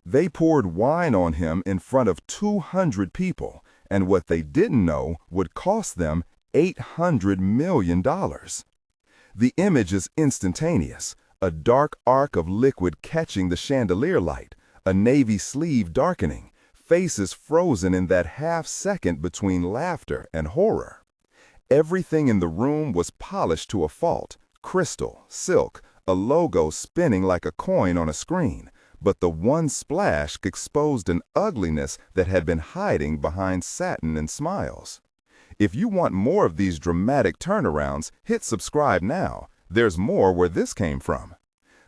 They poured wine on him in front of 200 people, and what they didn't know would cost them $800 million. The image is instantaneous, a dark arc of liquid catching the chandelier light, a navy sleeve darkening, faces frozen in that half-second between laughter and horror. Everything in the room was polished to a fault, crystal, silk, a logo spinning like a coin on a screen, but the one splash exposed an ugliness that had been hiding behind satin and smiles. If you want more of these dramatic turnarounds, hit subscribe now. There's more where this came from.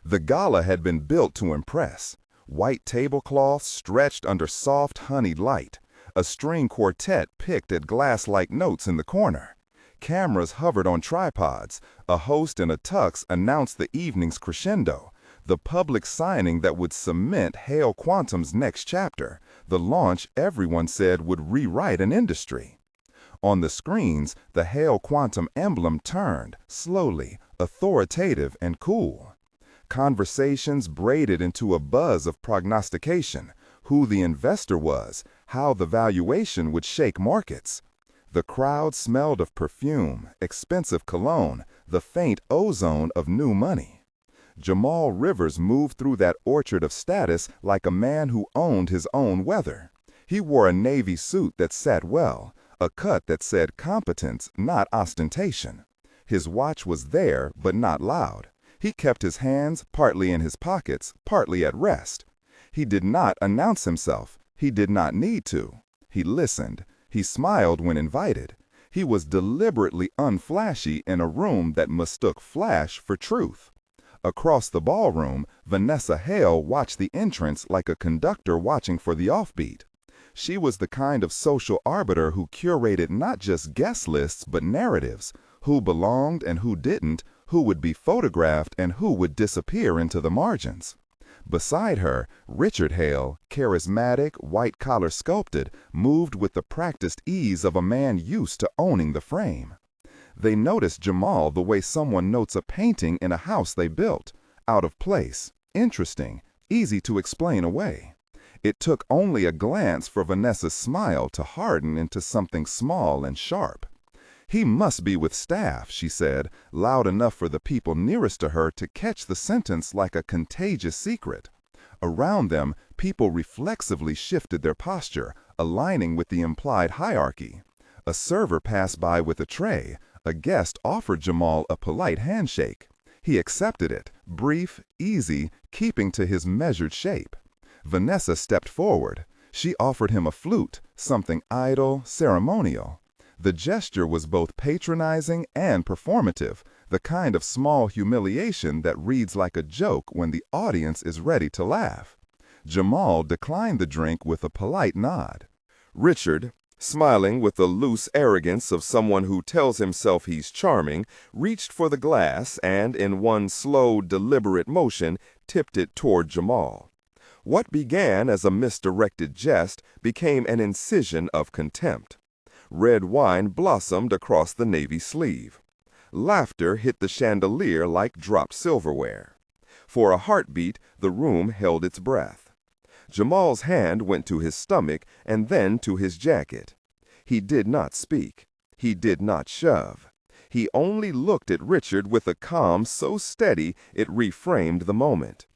The gala had been built to impress. White tablecloths stretched under soft honeyed light. A string quartet picked at glass-like notes in the corner. Cameras hovered on tripods. A host in a tux announced the evening's crescendo, the public signing that would cement Hale Quantum's next chapter, the launch everyone said would rewrite an industry. On the screens, the Hale Quantum emblem turned, slowly, authoritative and cool. Conversations braided into a buzz of prognostication, who the investor was, how the valuation would shake markets. The crowd smelled of perfume, expensive cologne, the faint ozone of new money. Jamal Rivers moved through that orchard of status like a man who owned his own weather. He wore a navy suit that sat well, a cut that said competence, not ostentation. His watch was there, but not loud. He kept his hands partly in his pockets, partly at rest. He did not announce himself. He did not need to. He listened. He smiled when invited. He was deliberately unflashy in a room that mistook flash for truth. Across the ballroom, Vanessa Hale watched the entrance like a conductor watching for the offbeat. She was the kind of social arbiter who curated not just guest lists but narratives, who belonged and who didn't, who would be photographed and who would disappear into the margins. Beside her, Richard Hale, charismatic, white-collar sculpted, moved with the practiced ease of a man used to owning the frame. They noticed Jamal the way someone notes a painting in a house they built, out of place, interesting, easy to explain away. It took only a glance for Vanessa's smile to harden into something small and sharp. "He must be with staff," she said, loud enough for the people nearest to her to catch the sentence like a contagious secret. Around them, people reflexively shifted their posture, aligning with the implied hierarchy. A server passed by with a tray. A guest offered Jamal a polite handshake. He accepted it, brief, easy, keeping to his measured shape. Vanessa stepped forward. She offered him a flute, something idle, ceremonial. The gesture was both patronizing and performative, the kind of small humiliation that reads like a joke when the audience is ready to laugh. Jamal declined the drink with a polite nod. Richard, smiling with the loose arrogance of someone who tells himself he's charming, reached for the glass and, in one slow, deliberate motion, tipped it toward Jamal. What began as a misdirected jest became an incision of contempt. Red wine blossomed across the navy sleeve. Laughter hit the chandelier like dropped silverware. For a heartbeat, the room held its breath. Jamal's hand went to his stomach and then to his jacket. He did not speak. He did not shove. He only looked at Richard with a calm so steady it reframed the moment.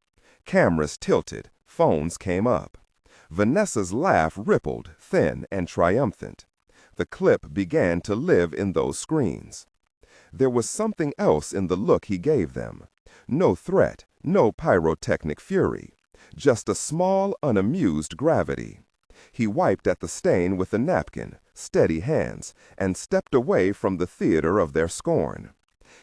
Cameras tilted. Phones came up. Vanessa's laugh rippled, thin and triumphant. The clip began to live in those screens. There was something else in the look he gave them. No threat, no pyrotechnic fury. Just a small, unamused gravity. He wiped at the stain with a napkin, steady hands, and stepped away from the theater of their scorn.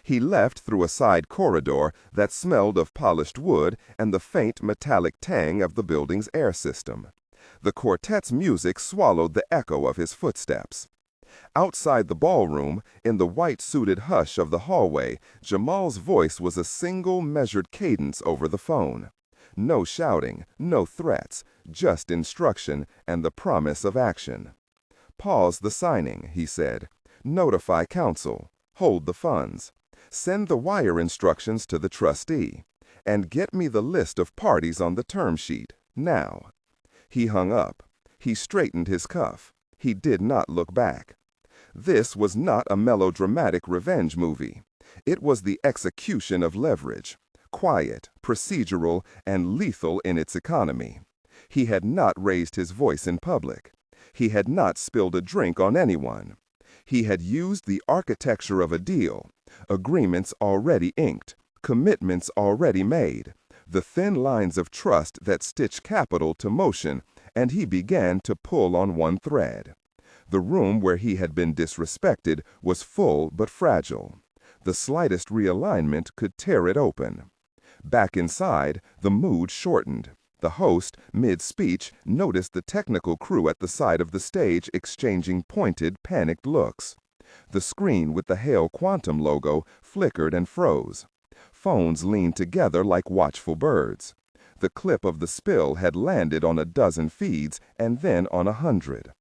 He left through a side corridor that smelled of polished wood and the faint metallic tang of the building's air system. The quartet's music swallowed the echo of his footsteps. Outside the ballroom, in the white-suited hush of the hallway, Jamal's voice was a single measured cadence over the phone. No shouting, no threats, just instruction and the promise of action. "Pause the signing," he said. "Notify counsel. Hold the funds. Send the wire instructions to the trustee. And get me the list of parties on the term sheet." Now. He hung up. He straightened his cuff. He did not look back. This was not a melodramatic revenge movie. It was the execution of leverage, quiet, procedural, and lethal in its economy. He had not raised his voice in public. He had not spilled a drink on anyone. He had used the architecture of a deal, agreements already inked, commitments already made, the thin lines of trust that stitch capital to motion, and he began to pull on one thread. The room where he had been disrespected was full but fragile. The slightest realignment could tear it open. Back inside, the mood shortened. The host, mid-speech, noticed the technical crew at the side of the stage exchanging pointed, panicked looks. The screen with the Hail Quantum logo flickered and froze. Phones leaned together like watchful birds. The clip of the spill had landed on a dozen feeds and then on 100.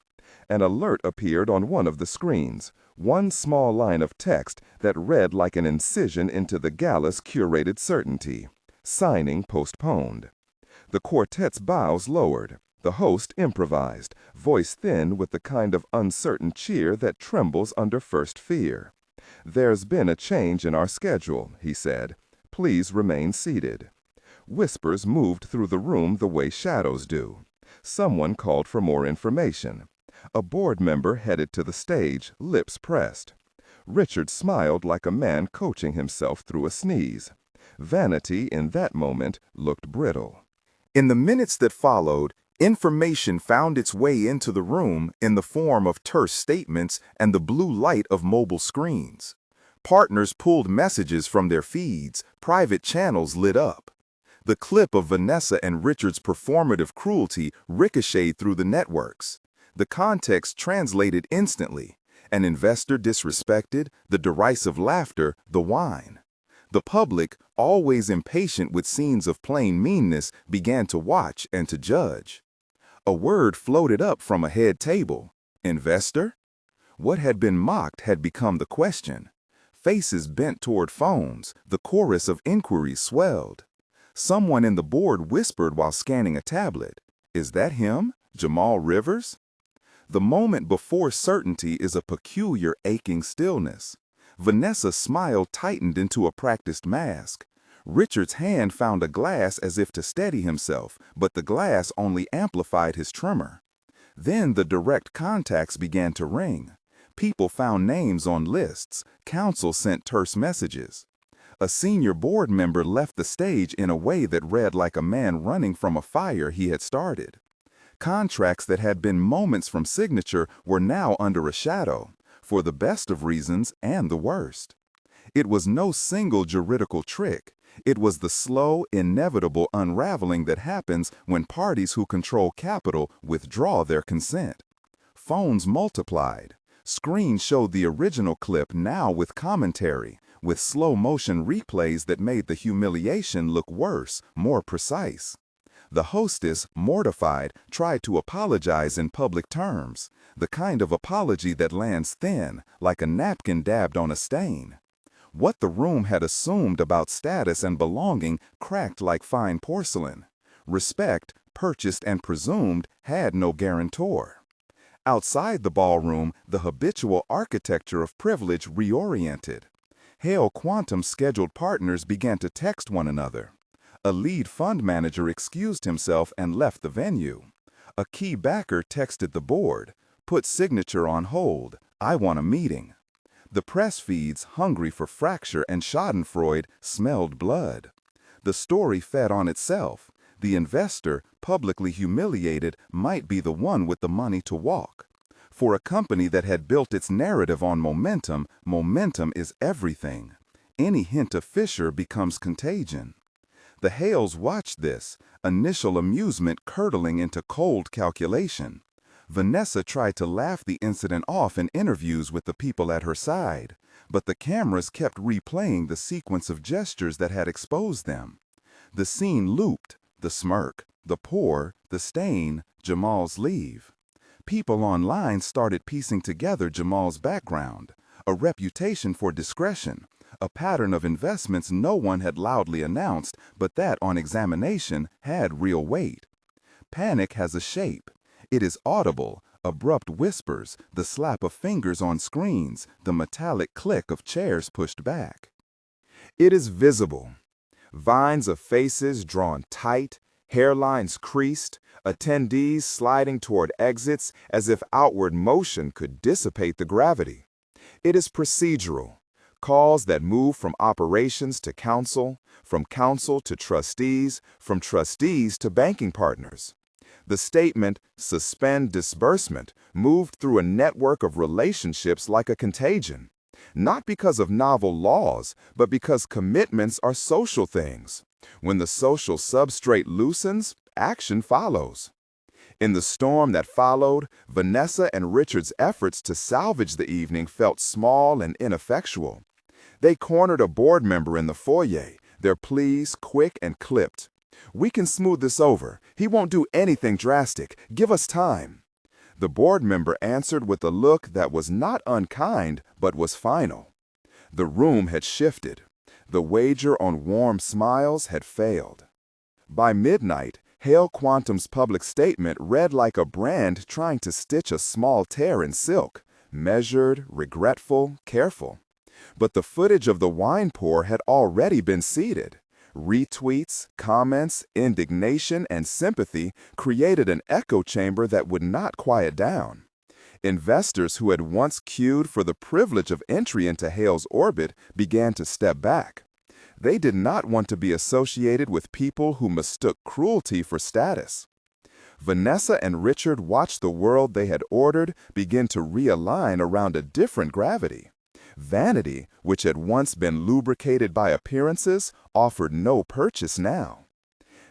An alert appeared on one of the screens, one small line of text that read like an incision into the galla's curated certainty. Signing postponed. The quartet's bows lowered. The host improvised, voice thin with the kind of uncertain cheer that trembles under first fear. "There's been a change in our schedule," he said. "Please remain seated." Whispers moved through the room the way shadows do. Someone called for more information. A board member headed to the stage, lips pressed. Richard smiled like a man coaching himself through a sneeze. Vanity in that moment looked brittle. In the minutes that followed, information found its way into the room in the form of terse statements and the blue light of mobile screens. Partners pulled messages from their feeds, private channels lit up. The clip of Vanessa and Richard's performative cruelty ricocheted through the networks. The context translated instantly. An investor disrespected, the derisive laughter, the whine. The public, always impatient with scenes of plain meanness, began to watch and to judge. A word floated up from a head table. Investor? What had been mocked had become the question. Faces bent toward phones, the chorus of inquiries swelled. Someone in the board whispered while scanning a tablet. "Is that him? Jamal Rivers?" The moment before certainty is a peculiar aching stillness. Vanessa's smile tightened into a practiced mask. Richard's hand found a glass as if to steady himself, but the glass only amplified his tremor. Then the direct contacts began to ring. People found names on lists. Counsel sent terse messages. A senior board member left the stage in a way that read like a man running from a fire he had started. Contracts that had been moments from signature were now under a shadow, for the best of reasons and the worst. It was no single juridical trick. It was the slow, inevitable unraveling that happens when parties who control capital withdraw their consent. Phones multiplied. Screens showed the original clip now with commentary, with slow-motion replays that made the humiliation look worse, more precise. The hostess, mortified, tried to apologize in public terms, the kind of apology that lands thin, like a napkin dabbed on a stain. What the room had assumed about status and belonging cracked like fine porcelain. Respect, purchased and presumed, had no guarantor. Outside the ballroom, the habitual architecture of privilege reoriented. Hail Quantum's scheduled partners began to text one another. A lead fund manager excused himself and left the venue. A key backer texted the board, "Put signature on hold. I want a meeting." The press feeds, hungry for fracture and schadenfreude, smelled blood. The story fed on itself. The investor, publicly humiliated, might be the one with the money to walk. For a company that had built its narrative on momentum, momentum is everything. Any hint of fissure becomes contagion. The Hales watched this, initial amusement curdling into cold calculation. Vanessa tried to laugh the incident off in interviews with the people at her side, but the cameras kept replaying the sequence of gestures that had exposed them. The scene looped, the smirk, the pour, the stain, Jamal's leave. People online started piecing together Jamal's background, a reputation for discretion, a pattern of investments no one had loudly announced, but that on examination had real weight. Panic has a shape. It is audible, abrupt whispers, the slap of fingers on screens, the metallic click of chairs pushed back. It is visible. Vines of faces drawn tight, hairlines creased, attendees sliding toward exits as if outward motion could dissipate the gravity. It is procedural. Calls that move from operations to counsel, from counsel to trustees, from trustees to banking partners. The statement, "suspend disbursement," moved through a network of relationships like a contagion. Not because of novel laws, but because commitments are social things. When the social substrate loosens, action follows. In the storm that followed, Vanessa and Richard's efforts to salvage the evening felt small and ineffectual. They cornered a board member in the foyer, their pleas quick and clipped. "We can smooth this over. He won't do anything drastic. Give us time." The board member answered with a look that was not unkind, but was final. The room had shifted. The wager on warm smiles had failed. By midnight, Hale Quantum's public statement read like a brand trying to stitch a small tear in silk, measured, regretful, careful. But the footage of the wine pour had already been seeded. Retweets, comments, indignation, and sympathy created an echo chamber that would not quiet down. Investors who had once queued for the privilege of entry into Hale's orbit began to step back. They did not want to be associated with people who mistook cruelty for status. Vanessa and Richard watched the world they had ordered begin to realign around a different gravity. Vanity, which had once been lubricated by appearances, offered no purchase now.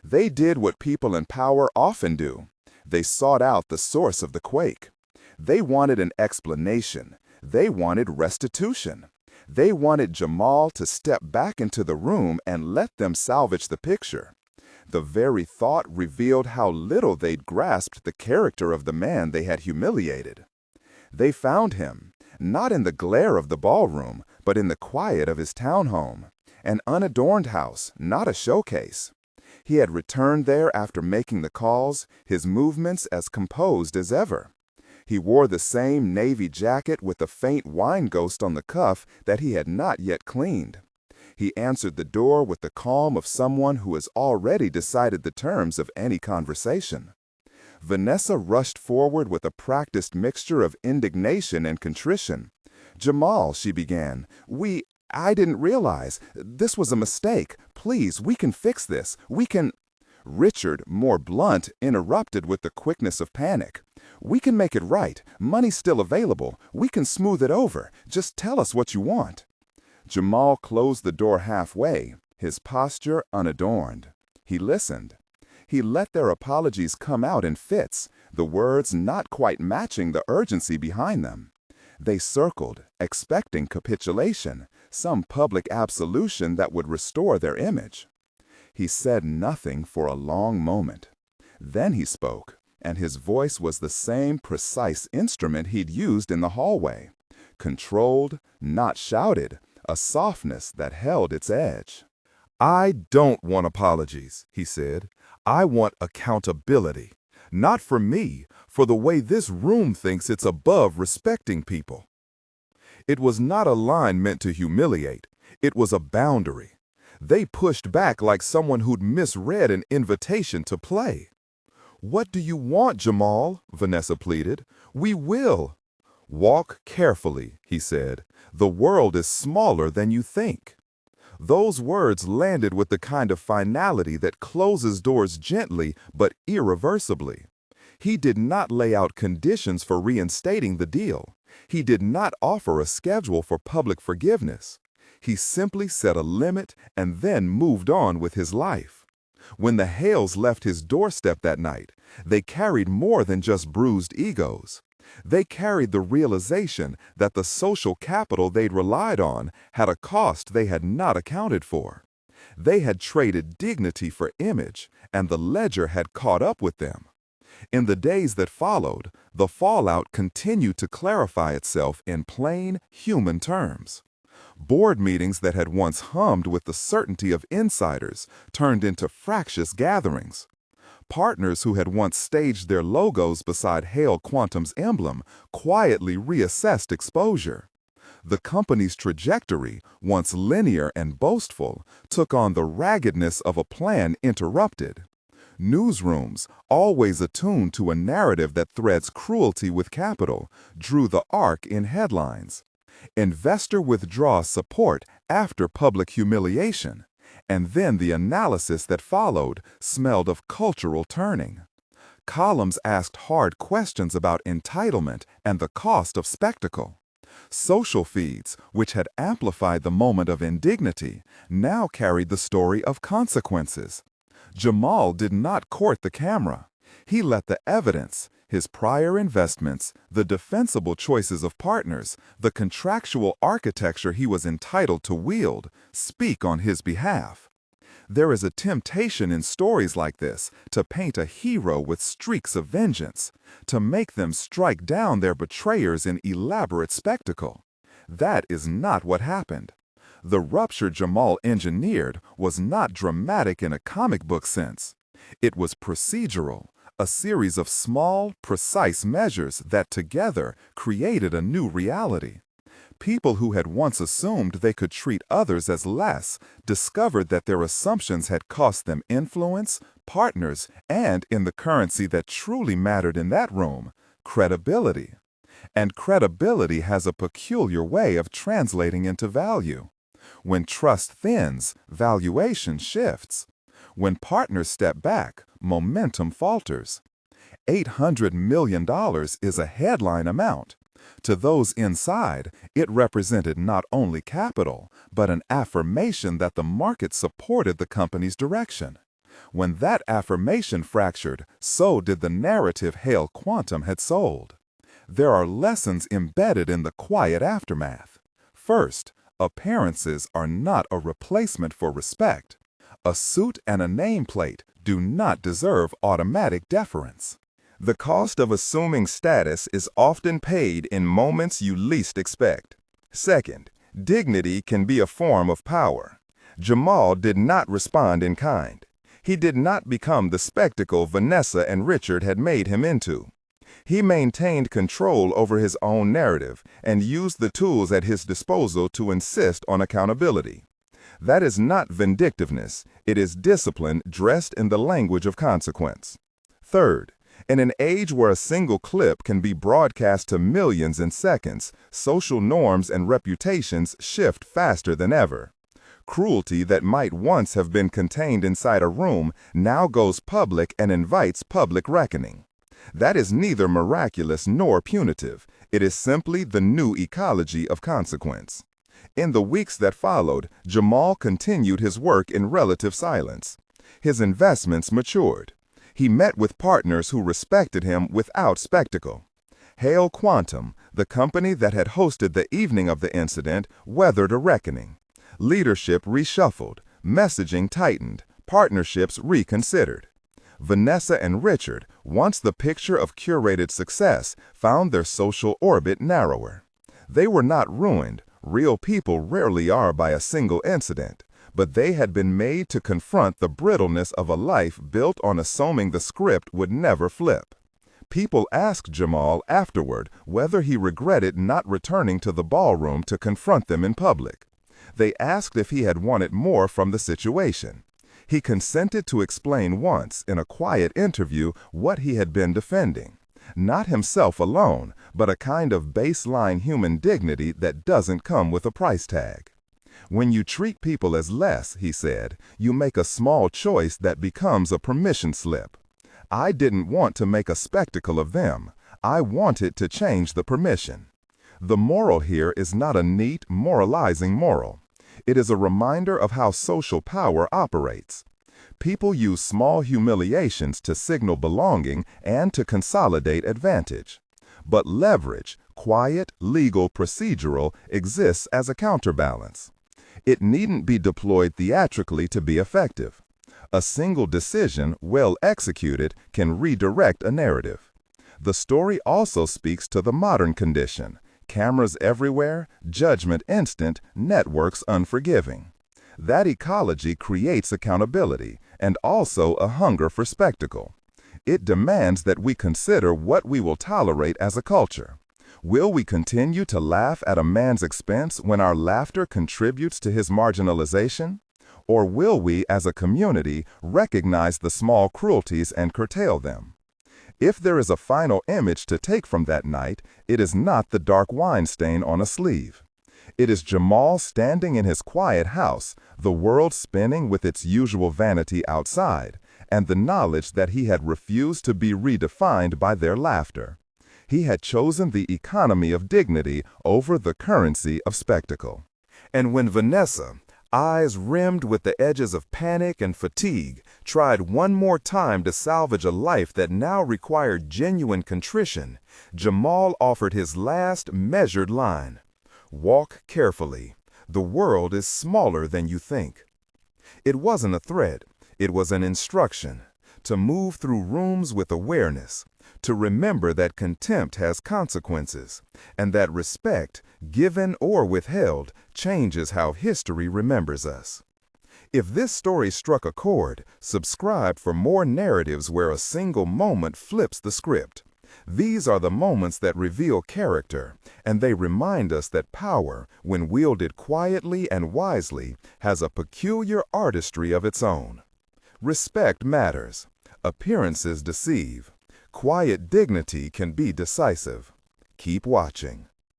They did what people in power often do. They sought out the source of the quake. They wanted an explanation. They wanted restitution. They wanted Jamal to step back into the room and let them salvage the picture. The very thought revealed how little they'd grasped the character of the man they had humiliated. They found him, not in the glare of the ballroom, but in the quiet of his townhome, an unadorned house, not a showcase. He had returned there after making the calls, his movements as composed as ever. He wore the same navy jacket with a faint wine ghost on the cuff that he had not yet cleaned. He answered the door with the calm of someone who has already decided the terms of any conversation. Vanessa rushed forward with a practiced mixture of indignation and contrition. "Jamal," she began, I didn't realize. This was a mistake. Please, we can fix this. We can—" Richard, more blunt, interrupted with the quickness of panic. "We can make it right. Money's still available. We can smooth it over. Just tell us what you want." Jamal closed the door halfway, his posture unadorned. He listened. He let their apologies come out in fits, the words not quite matching the urgency behind them. They circled, expecting capitulation, some public absolution that would restore their image. He said nothing for a long moment. Then he spoke, and his voice was the same precise instrument he'd used in the hallway. Controlled, not shouted, a softness that held its edge. "I don't want apologies," he said. "I want accountability. Not for me, for the way this room thinks it's above respecting people." It was not a line meant to humiliate. It was a boundary. They pushed back like someone who'd misread an invitation to play. "What do you want, Jamal?" Vanessa pleaded. "We will." "Walk carefully," he said. "The world is smaller than you think." Those words landed with the kind of finality that closes doors gently but irreversibly. He did not lay out conditions for reinstating the deal. He did not offer a schedule for public forgiveness. He simply set a limit and then moved on with his life. When the Hales left his doorstep that night, they carried more than just bruised egos. They carried the realization that the social capital they'd relied on had a cost they had not accounted for. They had traded dignity for image, and the ledger had caught up with them. In the days that followed, the fallout continued to clarify itself in plain, human terms. Board meetings that had once hummed with the certainty of insiders turned into fractious gatherings. Partners who had once staged their logos beside Hale Quantum's emblem quietly reassessed exposure. The company's trajectory, once linear and boastful, took on the raggedness of a plan interrupted. Newsrooms, always attuned to a narrative that threads cruelty with capital, drew the arc in headlines. Investor withdraws support after public humiliation. And then the analysis that followed smelled of cultural turning. Columns asked hard questions about entitlement and the cost of spectacle. Social feeds, which had amplified the moment of indignity, now carried the story of consequences. Jamal did not court the camera. He let the evidence, his prior investments, the defensible choices of partners, the contractual architecture he was entitled to wield, speak on his behalf. There is a temptation in stories like this to paint a hero with streaks of vengeance, to make them strike down their betrayers in elaborate spectacle. That is not what happened. The rupture Jamal engineered was not dramatic in a comic book sense. It was procedural, a series of small, precise measures that together created a new reality. People who had once assumed they could treat others as less discovered that their assumptions had cost them influence, partners, and, in the currency that truly mattered in that room, credibility. And credibility has a peculiar way of translating into value. When trust thins, valuation shifts. When partners step back, momentum falters. $800 million is a headline amount. To those inside, it represented not only capital, but an affirmation that the market supported the company's direction. When that affirmation fractured, so did the narrative Hale Quantum had sold. There are lessons embedded in the quiet aftermath. First, appearances are not a replacement for respect. A suit and a nameplate do not deserve automatic deference. The cost of assuming status is often paid in moments you least expect. Second, dignity can be a form of power. Jamal did not respond in kind. He did not become the spectacle Vanessa and Richard had made him into. He maintained control over his own narrative and used the tools at his disposal to insist on accountability. That is not vindictiveness, it is discipline dressed in the language of consequence. Third, in an age where a single clip can be broadcast to millions in seconds, social norms and reputations shift faster than ever. Cruelty that might once have been contained inside a room now goes public and invites public reckoning. That is neither miraculous nor punitive. It is simply the new ecology of consequence. In the weeks that followed, Jamal continued his work in relative silence. His investments matured. He met with partners who respected him without spectacle. Hale Quantum, the company that had hosted the evening of the incident, weathered a reckoning. Leadership reshuffled, messaging tightened, partnerships reconsidered. Vanessa and Richard, once the picture of curated success, found their social orbit narrower. They were not ruined, real people rarely are by a single incident, but they had been made to confront the brittleness of a life built on assuming the script would never flip. People asked Jamal afterward whether he regretted not returning to the ballroom to confront them in public. They asked if he had wanted more from the situation. He consented to explain once in a quiet interview what he had been defending. Not himself alone, but a kind of baseline human dignity that doesn't come with a price tag. When you treat people as less, he said, you make a small choice that becomes a permission slip. I didn't want to make a spectacle of them. I wanted to change the permission. The moral here is not a neat, moralizing moral. It is a reminder of how social power operates. People use small humiliations to signal belonging and to consolidate advantage. But leverage, quiet, legal, procedural, exists as a counterbalance. It needn't be deployed theatrically to be effective. A single decision, well executed, can redirect a narrative. The story also speaks to the modern condition. Cameras everywhere, judgment instant, networks unforgiving. That ecology creates accountability and also a hunger for spectacle. It demands that we consider what we will tolerate as a culture. Will we continue to laugh at a man's expense when our laughter contributes to his marginalization? Or will we, as a community, recognize the small cruelties and curtail them? If there is a final image to take from that night, it is not the dark wine stain on a sleeve. It is Jamal standing in his quiet house, the world spinning with its usual vanity outside, and the knowledge that he had refused to be redefined by their laughter. He had chosen the economy of dignity over the currency of spectacle. And when Vanessa, eyes rimmed with the edges of panic and fatigue, tried one more time to salvage a life that now required genuine contrition, Jamal offered his last measured line. Walk carefully. The world is smaller than you think. It wasn't a threat. It was an instruction to move through rooms with awareness, to remember that contempt has consequences, and that respect, given or withheld, changes how history remembers us. If this story struck a chord, subscribe for more narratives where a single moment flips the script. These are the moments that reveal character, and they remind us that power, when wielded quietly and wisely, has a peculiar artistry of its own. Respect matters. Appearances deceive. Quiet dignity can be decisive. Keep watching.